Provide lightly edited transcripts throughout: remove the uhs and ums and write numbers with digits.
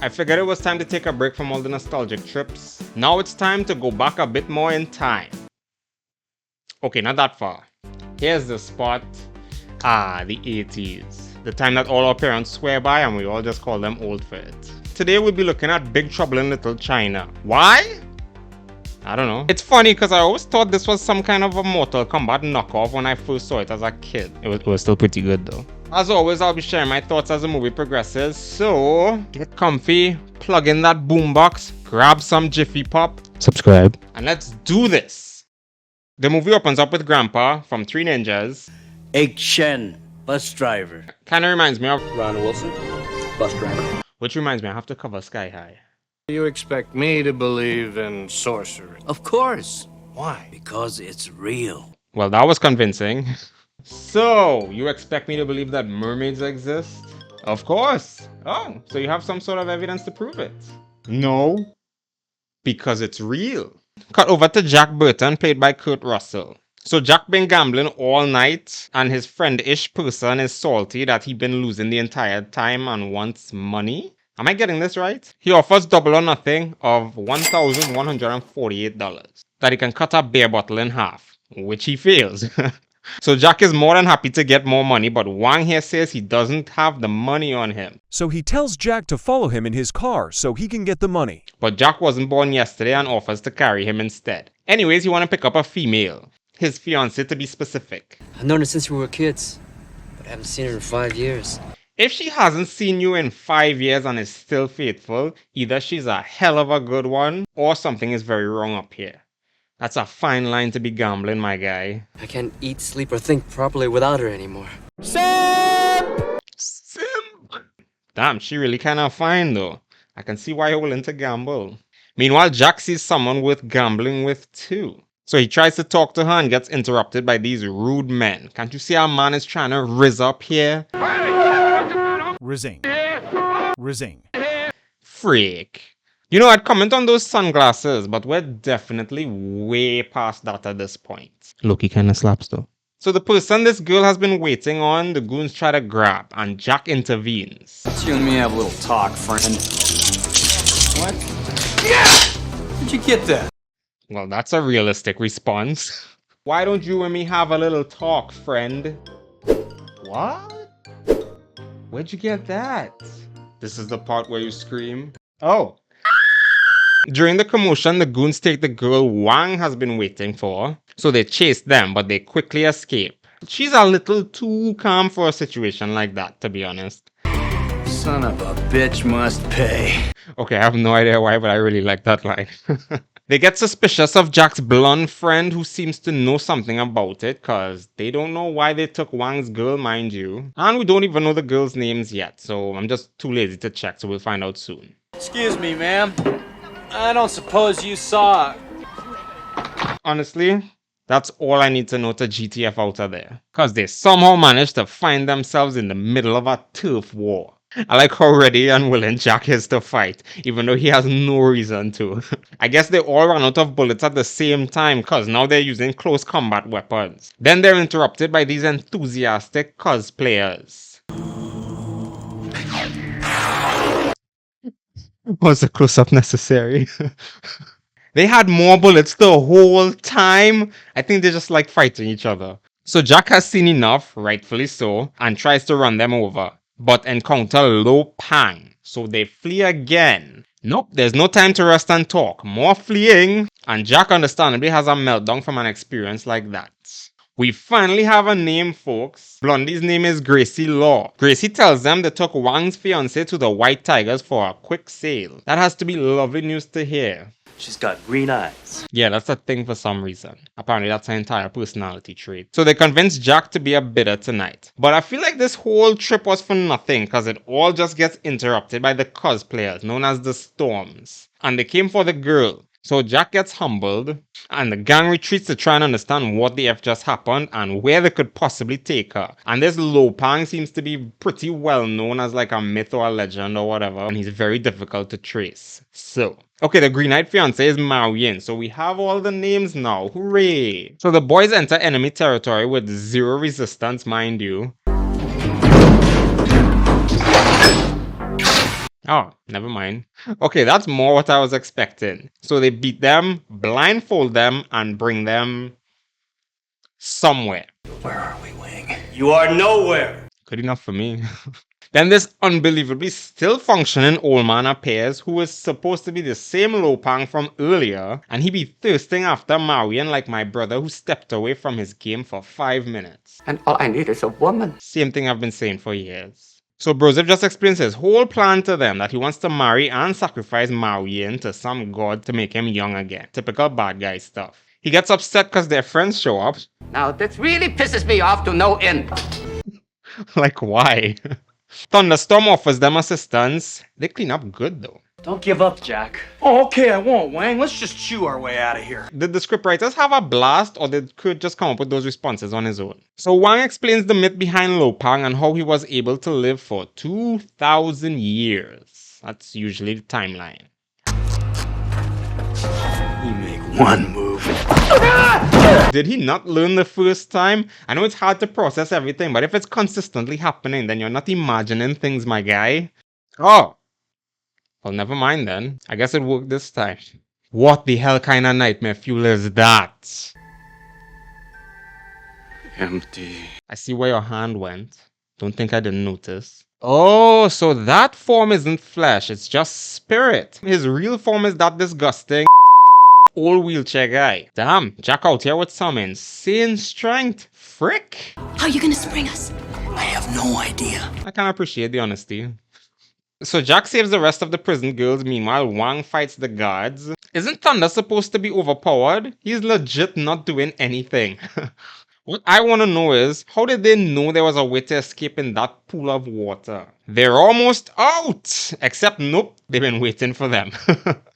I figured it was time to take a break from all the nostalgic trips. Now it's time to go back a bit more in time. Okay, not that far. Here's the spot. The 80s. The time that all our parents swear by and we all just call them old for it. Today we'll be looking at Big Trouble in Little China. Why? I don't know. It's funny because I always thought this was some kind of a Mortal Kombat knockoff when I first saw it as a kid. It was still pretty good though. As always, I'll be sharing my thoughts as the movie progresses, so get comfy, plug in that boombox, grab some Jiffy Pop, subscribe, and let's do this! The movie opens up with Grandpa from Three Ninjas. Egg Shen, bus driver. Kinda reminds me of Ron Wilson, bus driver. which reminds me I have to cover Sky High. You expect me to believe in sorcery? Of course, Why? because it's real. Well, that was convincing. So, you expect me to believe that mermaids exist? Of course. Oh, so you have some sort of evidence to prove it? No. Because it's real. Cut over to Jack Burton, played by Kurt Russell. So Jack been gambling all night, and his friend-ish person is salty that he been losing the entire time and wants money? Am I getting this right? He offers double or nothing of $1,148 that he can cut a beer bottle in half, which he fails. So Jack is more than happy to get more money, but Wang here says he doesn't have the money on him. So he tells Jack to follow him in his car so he can get the money. But Jack wasn't born yesterday and offers to carry him instead. Anyways, he want to pick up a female. His fiancée to be specific. I've known her since we were kids, but I haven't seen her in 5 years. If she hasn't seen you in 5 years and is still faithful, either she's a hell of a good one or something is very wrong up here. That's a fine line to be gambling, my guy. I can't eat, sleep, or think properly without her anymore. Simp! Damn, she really kinda fine though. I can see why you're willing to gamble. Meanwhile, Jack sees someone worth gambling with too. So he tries to talk to her and gets interrupted by these rude men. Can't you see our man is trying to rizz up here? Rizzing. Rizzing. Freak. You know, I'd comment on those sunglasses, but we're definitely way past that at this point. Loki kinda slaps though. So the person this girl has been waiting on, the goons try to grab, and Jack intervenes. Let's you and me have a little talk, friend. What? Yeah! Where'd you get that? Well, that's a realistic response. Why don't you and me have a little talk, friend? What? Where'd you get that? This is the part where you scream. Oh. During the commotion, the goons take the girl Wang has been waiting for, so they chase them, but they quickly escape. She's a little too calm for a situation like that, to be honest. Son of a bitch must pay. Okay, I have no idea why, but I really like that line. They get suspicious of Jack's blonde friend who seems to know something about it, cause they don't know why they took Wang's girl, mind you. And we don't even know the girls' names yet, so I'm just too lazy to check, so we'll find out soon. Excuse me, ma'am. I don't suppose you saw... Honestly, that's all I need to know to GTF out of there. Cause they somehow managed to find themselves in the middle of a turf war. I like how ready and willing Jack is to fight, even though he has no reason to. I guess they all ran out of bullets at the same time, cause now they're using close combat weapons. Then they're interrupted by these enthusiastic cosplayers. Was the close-up necessary? They had more bullets the whole time. I think they just like fighting each other. So Jack has seen enough, rightfully so, and tries to run them over, but encounter Lo Pang, so they flee again. Nope, there's no time to rest and talk. More fleeing, and Jack understandably has a meltdown from an experience like that. We finally have a name, folks. Blondie's name is Gracie Law. Gracie tells them they took Wang's fiancé to the White Tigers for a quick sale. That has to be lovely news to hear. She's got green eyes. Yeah, that's a thing for some reason. Apparently that's her entire personality trait. So they convinced Jack to be a bidder tonight. But I feel like this whole trip was for nothing because it all just gets interrupted by the cosplayers known as the Storms. And they came for the girl. So Jack gets humbled, and the gang retreats to try and understand what the F just happened and where they could possibly take her. And this Lo Pang seems to be pretty well known as like a myth or a legend or whatever, and he's very difficult to trace. So, okay, the green-eyed fiancé is Mao Yin, so we have all the names now, hooray! So the boys enter enemy territory with zero resistance, mind you. Oh, never mind. Okay, that's more what I was expecting. So they beat them, blindfold them, and bring them somewhere. Where are we, Wing? You are nowhere. Good enough for me. Then this unbelievably still functioning old man appears who is supposed to be the same Lopang from earlier, and he be thirsting after Marion like my brother who stepped away from his game for 5 minutes. And all I need is a woman. Same thing I've been saying for years. So Broseph just explains his whole plan to them that he wants to marry and sacrifice Marion to some god to make him young again. Typical bad guy stuff. He gets upset because their friends show up. Now this really pisses me off to no end. Like, why? Thunderstorm offers them assistance. They clean up good though. Don't give up, Jack. Oh, okay, I won't, Wang. Let's just chew our way out of here. Did the scriptwriters have a blast, or did Kurt just come up with those responses on his own? So Wang explains the myth behind Lopang and how he was able to live for 2,000 years. That's usually the timeline. You make one move. Did he not learn the first time? I know it's hard to process everything, but if it's consistently happening, then you're not imagining things, my guy. Oh. Well, never mind then. I guess it worked this time. What the hell kind of nightmare fuel is that? Empty. I see where your hand went. Don't think I didn't notice. Oh, so that form isn't flesh, it's just spirit. His real form is that disgusting old wheelchair guy. Damn, Jack out here with some insane strength. Frick. How are you gonna spring us? I have no idea. I can appreciate the honesty. So Jack saves the rest of the prison girls, meanwhile Wang fights the guards. Isn't Thunder supposed to be overpowered? He's legit not doing anything. What I want to know is, how did they know there was a way to escape in that pool of water? They're almost out! Except nope, they've been waiting for them.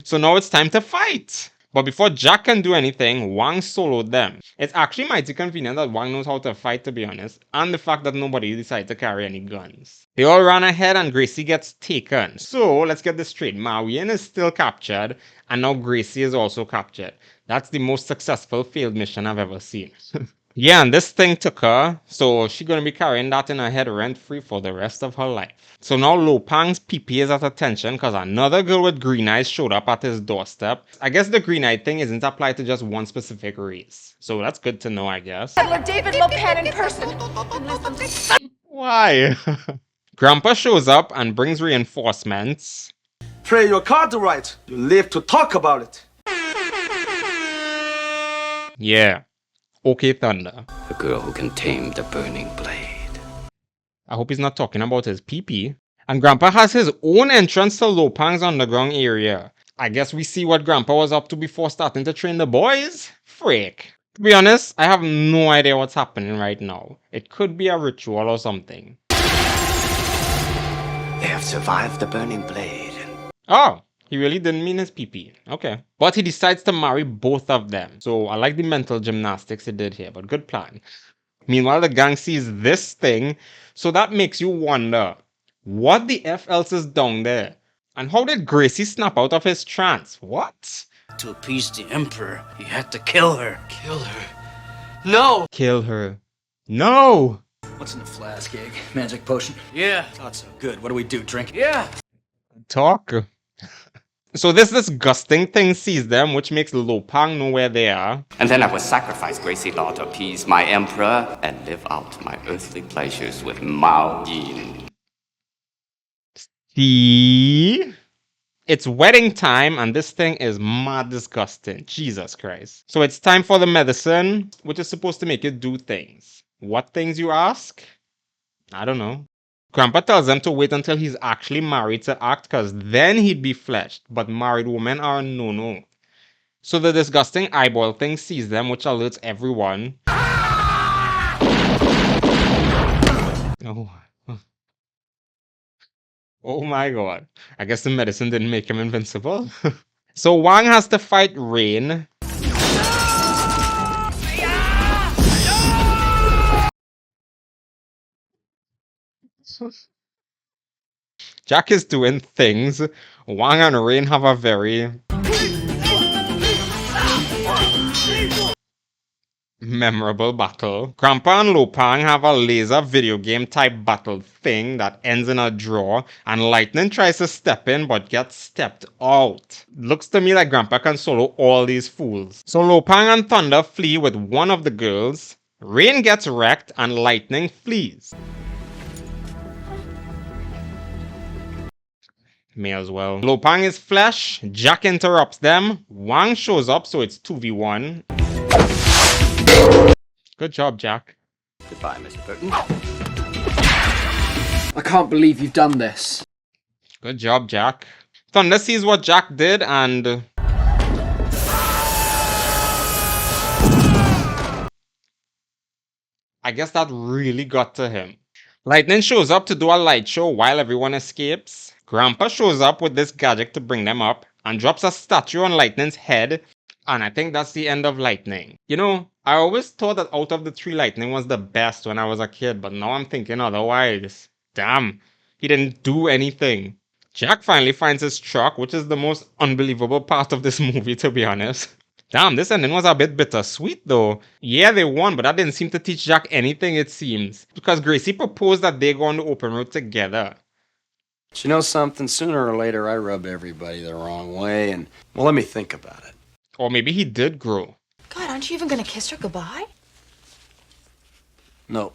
So now it's time to fight! But before Jack can do anything, Wang soloed them. It's actually mighty convenient that Wang knows how to fight, to be honest, and the fact that nobody decided to carry any guns. They all ran ahead and Gracie gets taken. So let's get this straight. Marion is still captured, and now Gracie is also captured. That's the most successful failed mission I've ever seen. Yeah, and this thing took her, so she's gonna be carrying that in her head rent-free for the rest of her life. So now Lopang's PP is at attention because another girl with green eyes showed up at his doorstep. I guess the green eye thing isn't applied to just one specific race. So that's good to know, I guess. David Lopan in person. Why? Grandpa shows up and brings reinforcements. Pray your card right. You live to talk about it. Yeah. Okay, Thunder. A girl who can tame the burning blade. I hope he's not talking about his pee-pee. And Grandpa has his own entrance to Lopang's underground area. I guess we see what Grandpa was up to before starting to train the boys? Frick. To be honest, I have no idea what's happening right now. It could be a ritual or something. They have survived the burning blade. Oh, he really didn't mean his pee-pee. Okay. But he decides to marry both of them. So I like the mental gymnastics he did here, but good plan. Meanwhile, the gang sees this thing, so that makes you wonder, what the F else is down there? And how did Gracie snap out of his trance? What? To appease the Emperor, he had to kill her. Kill her? No! Kill her. No! What's in the flask, egg? Magic potion? Yeah. Thought so. Good. What do we do? Drink it? Yeah. Talk. So this disgusting thing sees them, which makes Lopang know where they are. And then I will sacrifice Gracie Law to appease my emperor and live out my earthly pleasures with Mao Yin. See? It's wedding time and this thing is mad disgusting. Jesus Christ. So it's time for the medicine, which is supposed to make you do things. What things, you ask? I don't know. Grandpa tells them to wait until he's actually married to act, because then he'd be fleshed, but married women are a no-no. So the disgusting eyeball thing sees them, which alerts everyone. Oh. Oh my god. I guess the medicine didn't make him invincible. So Wang has to fight Rain. Jack is doing things. Wang and Rain have a very... Memorable battle. Grandpa and Lopang have a laser video game type battle thing that ends in a draw, and Lightning tries to step in but gets stepped out. Looks to me like Grandpa can solo all these fools. So Lopang and Thunder flee with one of the girls, Rain gets wrecked, and Lightning flees. May as well. Lopang is flesh, Jack interrupts them, Wang shows up so it's 2v1. Good job, Jack. Goodbye, Mr. Burton. I can't believe you've done this. Good job, Jack. Thunder sees what Jack did and... I guess that really got to him. Lightning shows up to do a light show while everyone escapes. Grandpa shows up with this gadget to bring them up and drops a statue on Lightning's head. And I think that's the end of Lightning. You know, I always thought that out of the three, Lightning was the best when I was a kid, but now I'm thinking otherwise. Damn, he didn't do anything. Jack finally finds his truck, which is the most unbelievable part of this movie, to be honest. Damn, this ending was a bit bittersweet though. Yeah, they won, but that didn't seem to teach Jack anything, it seems. Because Gracie proposed that they go on the open road together. But you know something? Sooner or later, I rub everybody the wrong way, and, well, let me think about it. Or maybe he did grow. God, aren't you even gonna kiss her goodbye? No.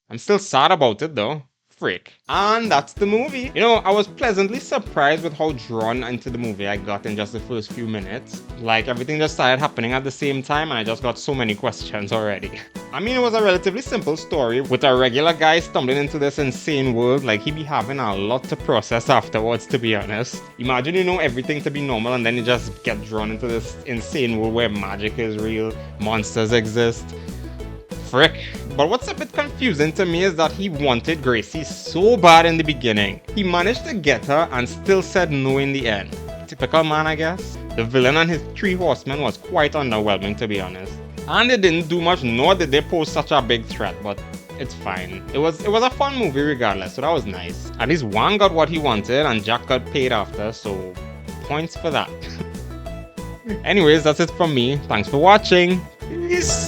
I'm still sad about it though. Frick. And that's the movie. You know, I was pleasantly surprised with how drawn into the movie I got in just the first few minutes. Like, everything just started happening at the same time and I just got so many questions already. I mean, it was a relatively simple story with a regular guy stumbling into this insane world. Like, he'd be having a lot to process afterwards, to be honest. Imagine you know everything to be normal and then you just get drawn into this insane world where magic is real, monsters exist. Frick. But what's a bit confusing to me is that he wanted Gracie so bad in the beginning. He managed to get her and still said no in the end. Typical man, I guess. The villain and his three horsemen was quite underwhelming, to be honest. And they didn't do much, nor did they pose such a big threat, but it's fine. It was a fun movie regardless, so that was nice. At least Wang got what he wanted and Jack got paid after, so points for that. Anyways, that's it from me. Thanks for watching. Peace.